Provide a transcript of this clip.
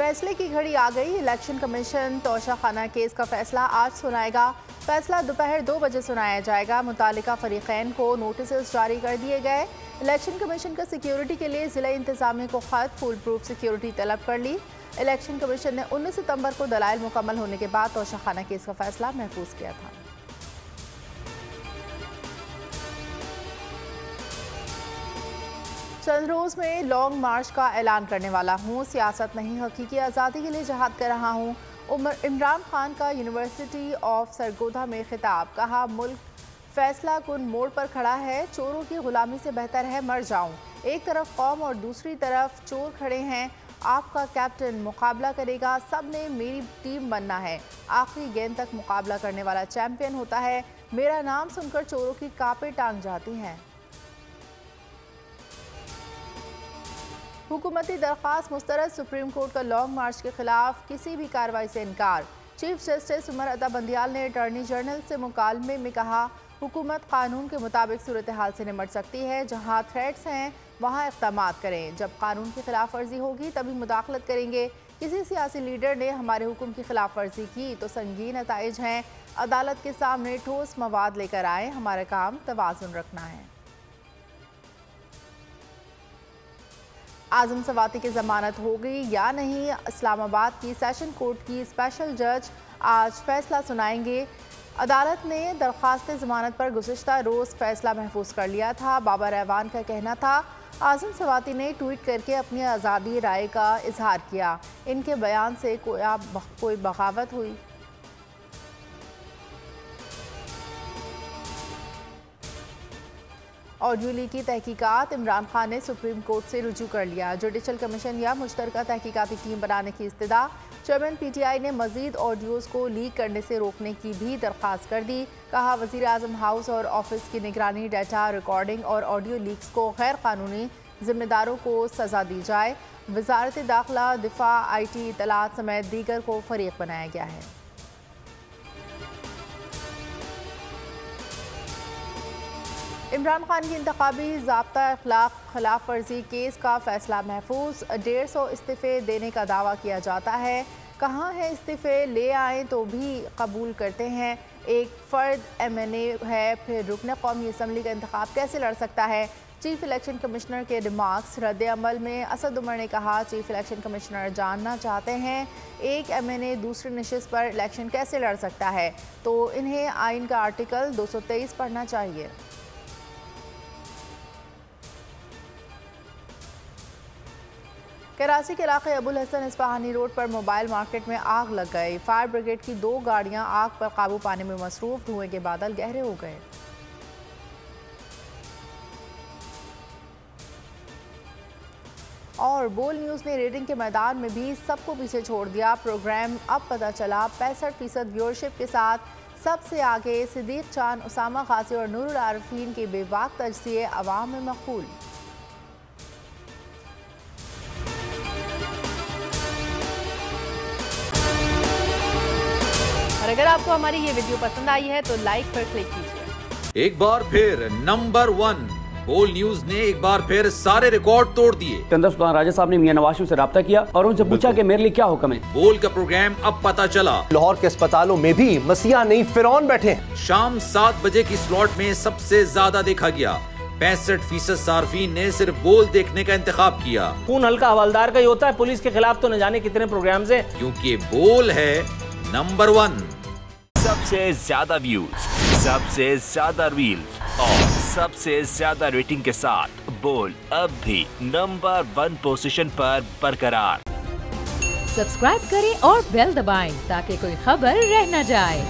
फैसले की घड़ी आ गई। इलेक्शन कमीशन तोशाखाना केस का फैसला आज सुनाएगा। फैसला दोपहर 2 बजे सुनाया जाएगा। मुतालिका फरीकैन को नोटिस जारी कर दिए गए। इलेक्शन कमीशन का सिक्योरिटी के लिए जिला इंतजामिया को खत फुल प्रूफ सिक्योरिटी तलब कर ली। इलेक्शन कमीशन ने 19 सितंबर को दलाइल मुकम्मल होने के बाद तोशाखाना केस का फैसला महफूज किया था। चंद रोज़ में लॉन्ग मार्च का ऐलान करने वाला हूँ। सियासत नहीं, हकीकी आज़ादी के लिए जहाद कर रहा हूँ। इमरान खान का यूनिवर्सिटी ऑफ सरगोधा में खिताब। कहा, मुल्क फैसला कुन मोड़ पर खड़ा है। चोरों की गुलामी से बेहतर है मर जाऊँ। एक तरफ कौम और दूसरी तरफ चोर खड़े हैं। आपका कैप्टन मुकाबला करेगा। सब ने मेरी टीम बनना है। आखिरी गेंद तक मुकाबला करने वाला चैंपियन होता है। मेरा नाम सुनकर चोरों की कांपे टांग जाती हैं। हुकूमती दरख्वास्त मुस्तरद। सुप्रीम कोर्ट का लॉन्ग मार्च के खिलाफ किसी भी कार्रवाई से इनकार। चीफ जस्टिस उमर अता बंदियाल ने अटॉर्नी जनरल से मुकालमे में कहा, हुकूमत कानून के मुताबिक सूरत हाल से निमट सकती है। जहां थ्रेट्स हैं वहां इक़दामात करें। जब कानून की खिलाफ वर्जी होगी तभी मुदाखलत करेंगे। किसी सियासी लीडर ने हमारे हुक्म की खिलाफ वर्जी की तो संगीन नताइज हैं। अदालत के सामने ठोस मवाद लेकर आए। हमारा काम तवाज़ुन रखना है। आज़म सवाती की ज़मानत हो गई या नहीं। इस्लामाबाद की सेशन कोर्ट की स्पेशल जज आज फैसला सुनाएंगे। अदालत ने दरख्वास्त ज़मानत पर गुज़िश्ता रोज़ फैसला महफूज कर लिया था। बाबा रहवान का कहना था, आज़म सवाती ने ट्वीट करके अपनी आज़ादी राय का इजहार किया। इनके बयान से कोई बगावत हुई। ऑडियो लीक की तहकीकात। इमरान खान ने सुप्रीम कोर्ट से रुजू कर लिया। जुडिशल कमीशन या मुश्तरका तहकीकाती टीम बनाने की इस्तदा। चेयरमैन PTI ने मजीद ऑडियोज़ को लीक करने से रोकने की भी दरख्वास्त कर दी। कहा, वज़ीर आज़म हाउस और ऑफिस की निगरानी, डाटा रिकॉर्डिंग और ऑडियो लीक्स को गैर कानूनी जिम्मेदारों को सज़ा दी जाए। वज़ारत दाखिला, दिफा, IT, इत्तलात समेत दीगर को फरीक बनाया गया है। इमरान खान की इंतखाबी ज़ाब्ता अखलाक खिलाफ वर्जी केस का फैसला महफूज। 150 इस्तीफ़े देने का दावा किया जाता है। कहाँ है इस्तीफ़े, ले आएँ तो भी कबूल करते हैं। एक फ़र्द MNA है, फिर रुकन कौमी असम्बली का इंतखाब कैसे लड़ सकता है। चीफ इलेक्शन कमिश्नर के रिमार्क्स। रद्द अमल में असद उमर ने कहा, चीफ इलेक्शन कमिश्नर जानना चाहते हैं एक MNA दूसरी नशिस्त पर इलेक्शन कैसे लड़ सकता है, तो इन्हें आइन का आर्टिकल 223 पढ़ना चाहिए। कराची के इलाके अबुल हसन इस्पाहानी रोड पर मोबाइल मार्केट में आग लग गई। फायर ब्रिगेड की 2 गाड़ियां आग पर काबू पाने में मसरूफ। धुएं के बादल गहरे हो गए। और बोल न्यूज़ ने रेटिंग के मैदान में भी सबको पीछे छोड़ दिया। प्रोग्राम अब पता चला 65% व्यूअरशिप के साथ सबसे आगे सिद्दीक चांद, उसामा गाजी और नूरुल आरिफीन के बेबाक तजज़िये अवाम में मकबूल। और अगर आपको हमारी ये वीडियो पसंद आई है तो लाइक पर क्लिक कीजिए। एक बार फिर नंबर 1 बोल न्यूज ने एक बार फिर सारे रिकॉर्ड तोड़ दिए। सुल्तान राजा साहब ने मियां नवाज शरीफ से राब्ता किया और उनसे पूछा कि मेरे लिए क्या हुक्म है। बोल का प्रोग्राम अब पता चला। लाहौर के अस्पतालों में भी मसीहा नहीं फिरौन बैठे हैं। शाम 7 बजे की स्लॉट में सबसे ज्यादा देखा गया। 65% सार्फिन ने सिर्फ बोल देखने का इंतखाब किया। खून हल्का हवलदार का ही होता है, पुलिस के खिलाफ तो न जाने कितने प्रोग्राम्स हैं। क्योंकि बोल है नंबर 1। सबसे ज्यादा व्यूज, सबसे ज्यादा रील्स और सबसे ज्यादा रेटिंग के साथ बोल अब भी नंबर 1 पोजीशन पर बरकरार। सब्सक्राइब करें और बेल दबाएं ताकि कोई खबर रह न जाए।